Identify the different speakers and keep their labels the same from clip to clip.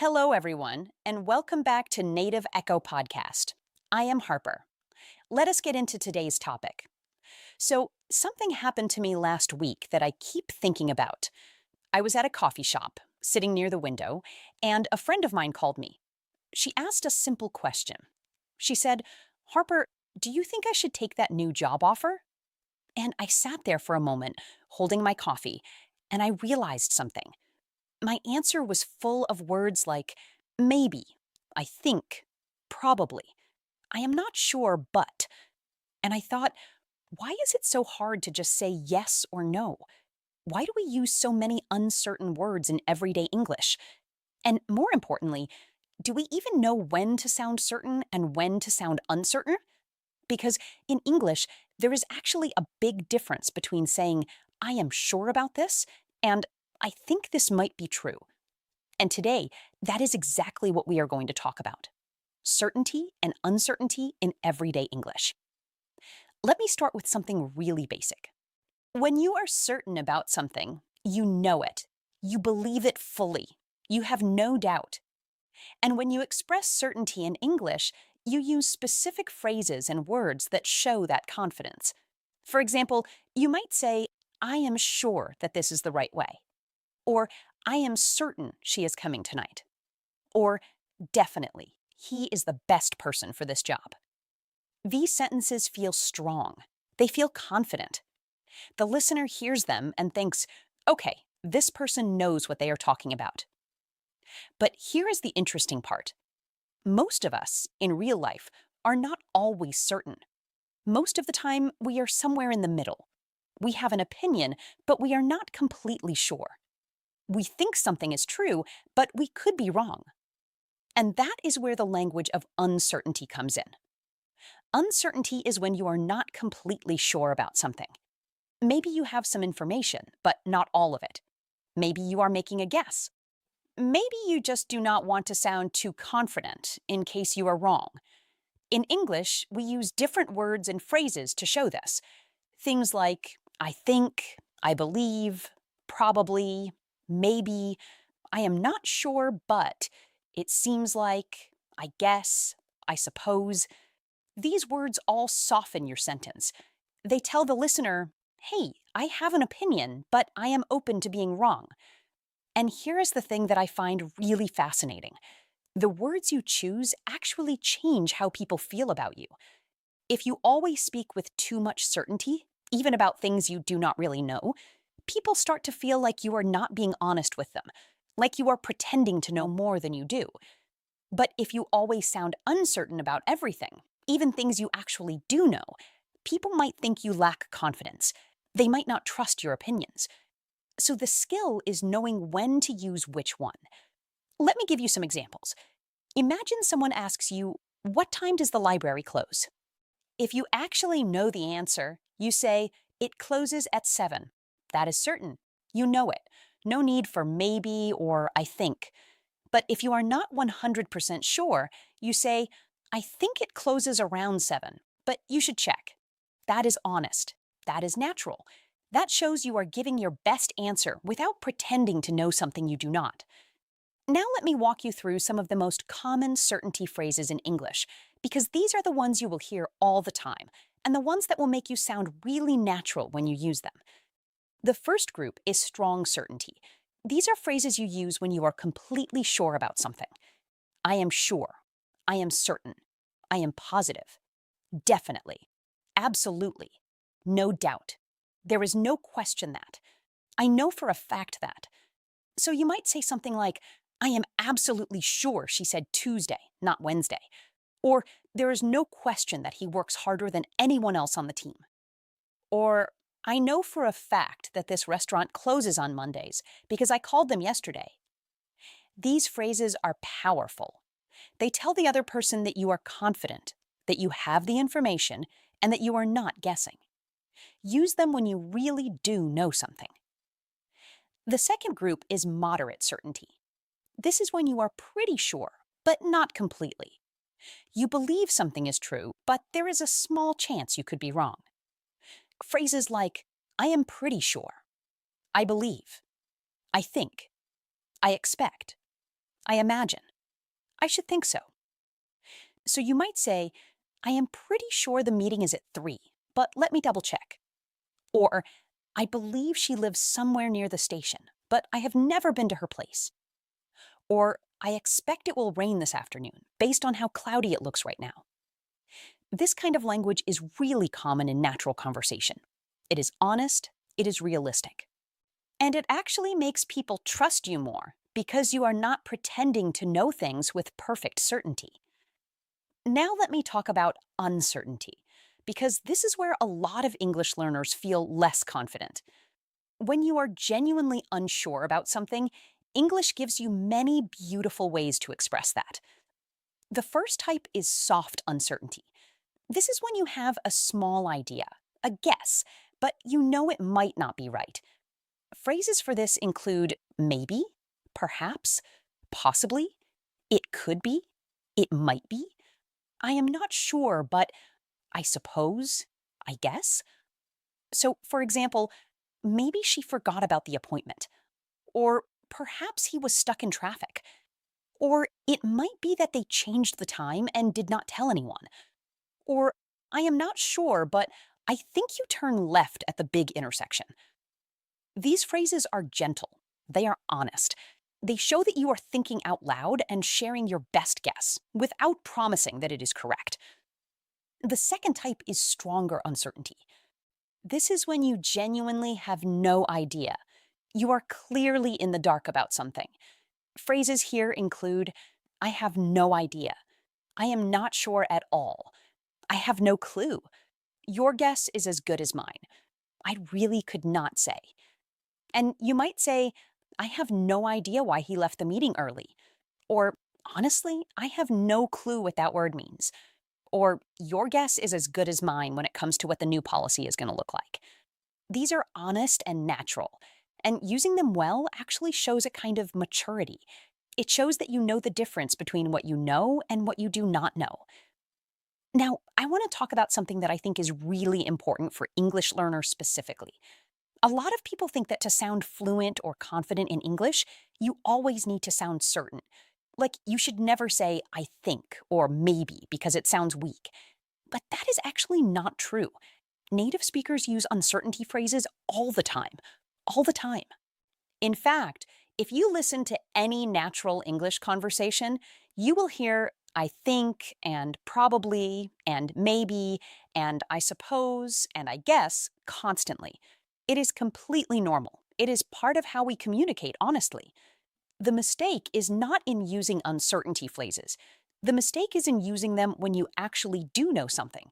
Speaker 1: Hello, everyone, and welcome back to Native Echo Podcast. I am Harper. Let us get into today's topic. Something happened to me last week that I keep thinking about. I was at a coffee shop, sitting near the window, and a friend of mine called me. She asked a simple question. She said, "Harper, do you think I should take that new job offer?" And I sat there for a moment, holding my coffee, and I realized something. My answer was full of words like maybe, I think, probably, I am not sure, but. And I thought, why is it so hard to just say yes or no? Why do we use so many uncertain words in everyday English? And more importantly, do we even know when to sound certain and when to sound uncertain? Because in English, there is actually a big difference between saying, I am sure about this, and I think this might be true. And today, that is exactly what we are going to talk about: certainty and uncertainty in everyday English. Let me start with something really basic. When you are certain about something, you know it. You believe it fully. You have no doubt. And when you express certainty in English, you use specific phrases and words that show that confidence. For example, you might say, I am sure that this is the right way. Or, I am certain she is coming tonight. Or, definitely, he is the best person for this job. These sentences feel strong. They feel confident. The listener hears them and thinks, okay, this person knows what they are talking about. But here is the interesting part. Most of us, in real life, are not always certain. Most of the time, we are somewhere in the middle. We have an opinion, but we are not completely sure. We think something is true, but we could be wrong. And that is where the language of uncertainty comes in. Uncertainty is when you are not completely sure about something. Maybe you have some information, but not all of it. Maybe you are making a guess. Maybe you just do not want to sound too confident in case you are wrong. In English, we use different words and phrases to show this. Things like I think, I believe, probably, maybe, I am not sure, but it seems like, I guess, I suppose. These words all soften your sentence. They tell the listener, hey, I have an opinion, but I am open to being wrong. And here is the thing that I find really fascinating. The words you choose actually change how people feel about you. If you always speak with too much certainty, even about things you do not really know, people start to feel like you are not being honest with them, like you are pretending to know more than you do. But if you always sound uncertain about everything, even things you actually do know, people might think you lack confidence. They might not trust your opinions. So the skill is knowing when to use which one. Let me give you some examples. Imagine someone asks you, what time does the library close? If you actually know the answer, you say, it closes at 7. That is certain. You know it. No need for maybe or I think. But if you are not 100% sure, you say, I think it closes around 7, but you should check. That is honest. That is natural. That shows you are giving your best answer without pretending to know something you do not. Now let me walk you through some of the most common certainty phrases in English, because these are the ones you will hear all the time, and the ones that will make you sound really natural when you use them. The first group is strong certainty. These are phrases you use when you are completely sure about something. I am sure. I am certain. I am positive. Definitely. Absolutely. No doubt. There is no question that. I know for a fact that. So you might say something like, I am absolutely sure she said Tuesday, not Wednesday. Or there is no question that he works harder than anyone else on the team. Or I know for a fact that this restaurant closes on Mondays because I called them yesterday. These phrases are powerful. They tell the other person that you are confident, that you have the information, and that you are not guessing. Use them when you really do know something. The second group is moderate certainty. This is when you are pretty sure, but not completely. You believe something is true, but there is a small chance you could be wrong. Phrases like, I am pretty sure, I believe, I think, I expect. I imagine. I should think so. So you might say, I am pretty sure the meeting is at 3, but let me double check. Or, I believe she lives somewhere near the station, but I have never been to her place. Or, I expect it will rain this afternoon, based on how cloudy it looks right now. This kind of language is really common in natural conversation. It is honest, it is realistic. And it actually makes people trust you more because you are not pretending to know things with perfect certainty. Now, let me talk about uncertainty, because this is where a lot of English learners feel less confident. When you are genuinely unsure about something, English gives you many beautiful ways to express that. The first type is soft uncertainty. This is when you have a small idea, a guess, but you know it might not be right. Phrases for this include maybe, perhaps, possibly, it could be, it might be, I am not sure, but I suppose, I guess. So, for example, maybe she forgot about the appointment. Or perhaps he was stuck in traffic. Or it might be that they changed the time and did not tell anyone. Or I am not sure, but I think you turn left at the big intersection. These phrases are gentle. They are honest. They show that you are thinking out loud and sharing your best guess without promising that it is correct. The second type is stronger uncertainty. This is when you genuinely have no idea. You are clearly in the dark about something. Phrases here include, I have no idea. I am not sure at all. I have no clue. Your guess is as good as mine. I really could not say. And you might say, I have no idea why he left the meeting early. Or, honestly, I have no clue what that word means. Or, your guess is as good as mine when it comes to what the new policy is going to look like. These are honest and natural, and using them well actually shows a kind of maturity. It shows that you know the difference between what you know and what you do not know. Now, I want to talk about something that I think is really important for English learners specifically. A lot of people think that to sound fluent or confident in English, you always need to sound certain. Like, you should never say, I think, or maybe, because it sounds weak. But that is actually not true. Native speakers use uncertainty phrases all the time. All the time. In fact, if you listen to any natural English conversation, you will hear I think and probably and maybe and I suppose and I guess constantly. It is completely normal. It is part of how we communicate, honestly. The mistake is not in using uncertainty phrases. The mistake is in using them when you actually do know something.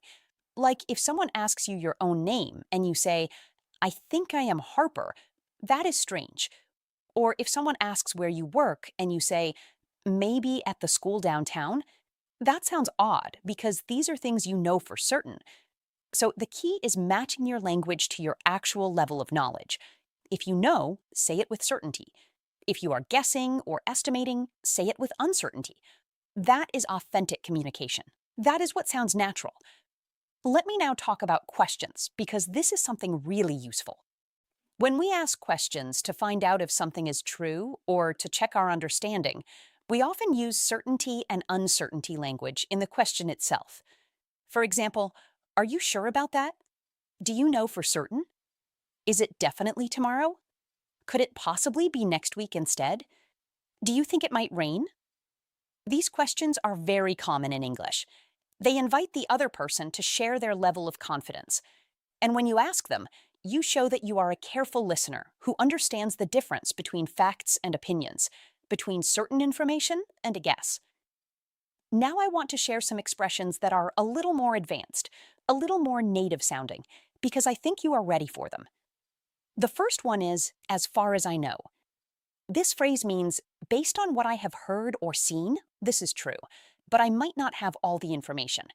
Speaker 1: Like if someone asks you your own name and you say, I think I am Harper, that is strange. Or if someone asks where you work and you say, maybe at the school downtown, that sounds odd because these are things you know for certain. So the key is matching your language to your actual level of knowledge. If you know, say it with certainty. If you are guessing or estimating, say it with uncertainty. That is authentic communication. That is what sounds natural. Let me now talk about questions, because this is something really useful. When we ask questions to find out if something is true or to check our understanding, we often use certainty and uncertainty language in the question itself. For example, are you sure about that? Do you know for certain? Is it definitely tomorrow? Could it possibly be next week instead? Do you think it might rain? These questions are very common in English. They invite the other person to share their level of confidence. And when you ask them, you show that you are a careful listener who understands the difference between facts and opinions, between certain information and a guess. Now I want to share some expressions that are a little more advanced, a little more native sounding, because I think you are ready for them. The first one is, as far as I know. This phrase means, based on what I have heard or seen, this is true, but I might not have all the information.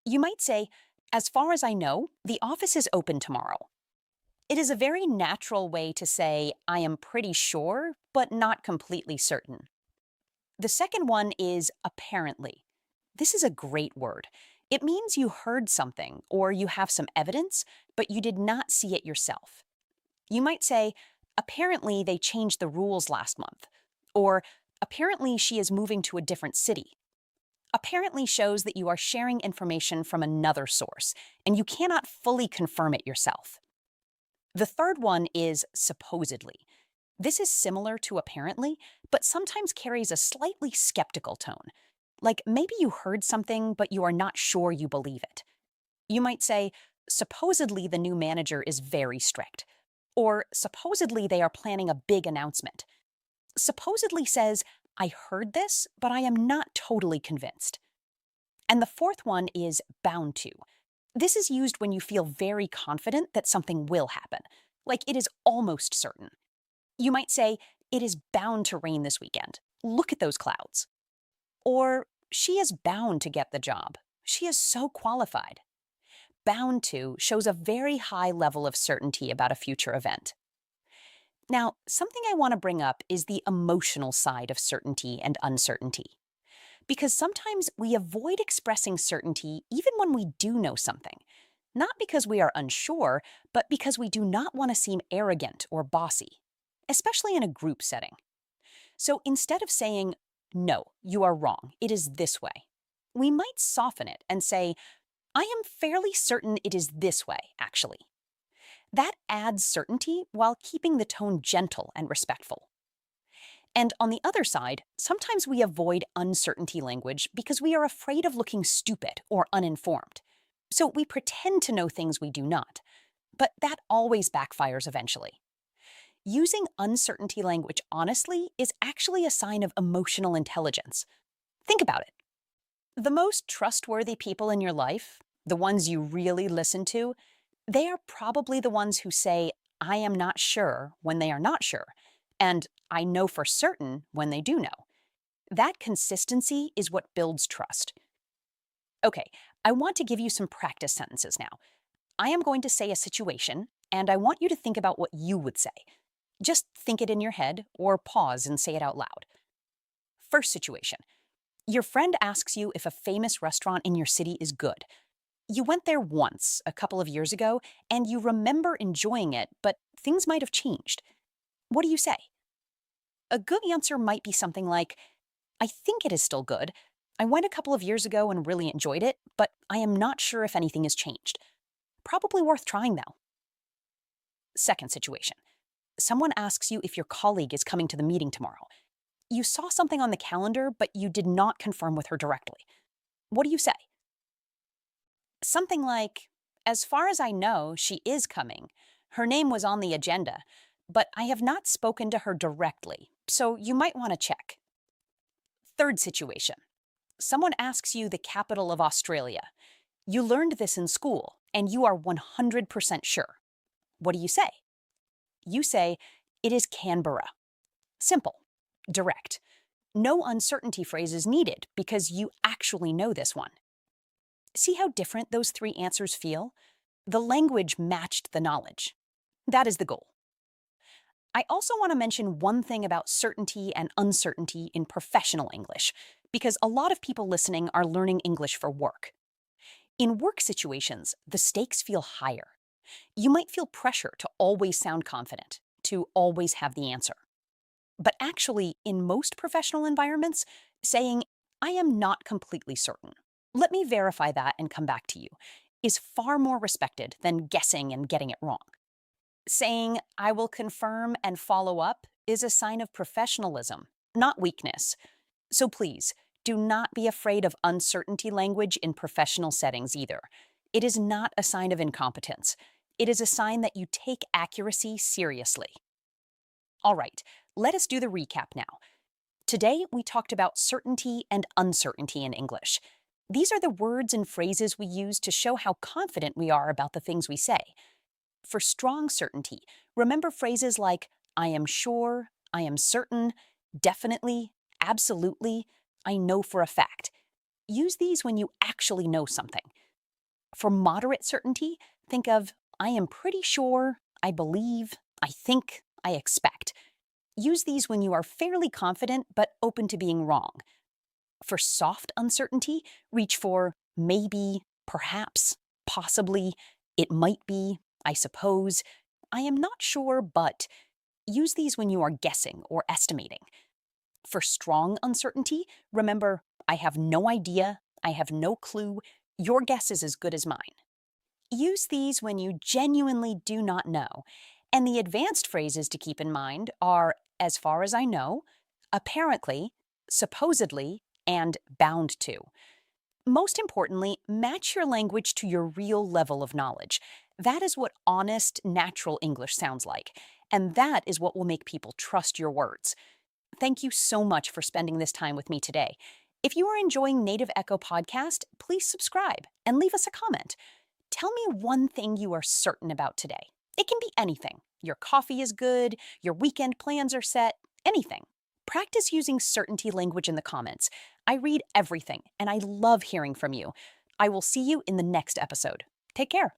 Speaker 1: You might say, as far as I know, the office is open tomorrow. It is a very natural way to say, I am pretty sure, but not completely certain. The second one is apparently. This is a great word. It means you heard something or you have some evidence, but you did not see it yourself. You might say, apparently they changed the rules last month. Or, Apparently, she is moving to a different city. Apparently shows that you are sharing information from another source, and you cannot fully confirm it yourself. The third one is supposedly. This is similar to apparently, but sometimes carries a slightly skeptical tone. Like maybe you heard something, but you are not sure you believe it. You might say, supposedly the new manager is very strict. Or supposedly they are planning a big announcement. Supposedly says, I heard this, but I am not totally convinced. And the fourth one is bound to. This is used when you feel very confident that something will happen, like it is almost certain. You might say, it is bound to rain this weekend. Look at those clouds. Or, she is bound to get the job. She is so qualified. Bound to shows a very high level of certainty about a future event. Now, something I want to bring up is the emotional side of certainty and uncertainty. Because sometimes we avoid expressing certainty even when we do know something. Not because we are unsure, but because we do not want to seem arrogant or bossy, especially in a group setting. So instead of saying, no, you are wrong, it is this way, we might soften it and say, I am fairly certain it is this way, actually. That adds certainty while keeping the tone gentle and respectful. And on the other side, sometimes we avoid uncertainty language because we are afraid of looking stupid or uninformed. So we pretend to know things we do not. But that always backfires eventually. Using uncertainty language honestly is actually a sign of emotional intelligence. Think about it. The most trustworthy people in your life, the ones you really listen to, they are probably the ones who say, I am not sure when they are not sure, and I know for certain when they do know. That consistency is what builds trust. Okay, I want to give you some practice sentences now. I am going to say a situation, and I want you to think about what you would say. Just think it in your head or pause and say it out loud. First situation. Your friend asks you if a famous restaurant in your city is good. You went there once, a couple of years ago, and you remember enjoying it, but things might have changed. What do you say? A good answer might be something like, I think it is still good. I went a couple of years ago and really enjoyed it, but I am not sure if anything has changed. Probably worth trying, though. Second situation. Someone asks you if your colleague is coming to the meeting tomorrow. You saw something on the calendar, but you did not confirm with her directly. What do you say? Something like, as far as I know, she is coming. Her name was on the agenda, but I have not spoken to her directly, so you might want to check. Third situation. Someone asks you the capital of Australia. You learned this in school, and you are 100% sure. What do you say? You say, it is Canberra. Simple, direct. No uncertainty phrases needed because you actually know this one. See how different those three answers feel? The language matched the knowledge. That is the goal. I also want to mention one thing about certainty and uncertainty in professional English, because a lot of people listening are learning English for work. In work situations, the stakes feel higher. You might feel pressure to always sound confident, to always have the answer. But actually, in most professional environments, saying, I am not completely certain, let me verify that and come back to you, is far more respected than guessing and getting it wrong. Saying, I will confirm and follow up is a sign of professionalism, not weakness. So please, do not be afraid of uncertainty language in professional settings either. It is not a sign of incompetence. It is a sign that you take accuracy seriously. All right, let us do the recap now. Today, we talked about certainty and uncertainty in English. These are the words and phrases we use to show how confident we are about the things we say. For strong certainty, remember phrases like, I am sure, I am certain, definitely, absolutely, I know for a fact. Use these when you actually know something. For moderate certainty, think of, I am pretty sure, I believe, I think, I expect. Use these when you are fairly confident but open to being wrong. For soft uncertainty, reach for maybe, perhaps, possibly, it might be, I suppose, I am not sure, but use these when you are guessing or estimating. For strong uncertainty, remember, I have no idea, I have no clue, your guess is as good as mine. Use these when you genuinely do not know. And the advanced phrases to keep in mind are as far as I know, apparently, supposedly, and bound to. Most importantly, match your language to your real level of knowledge. That is what honest, natural English sounds like. And that is what will make people trust your words. Thank you so much for spending this time with me today. If you are enjoying Native Echo Podcast, please subscribe and leave us a comment. Tell me one thing you are certain about today. It can be anything. Your coffee is good, your weekend plans are set, anything. Practice using certainty language in the comments. I read everything, and I love hearing from you. I will see you in the next episode. Take care.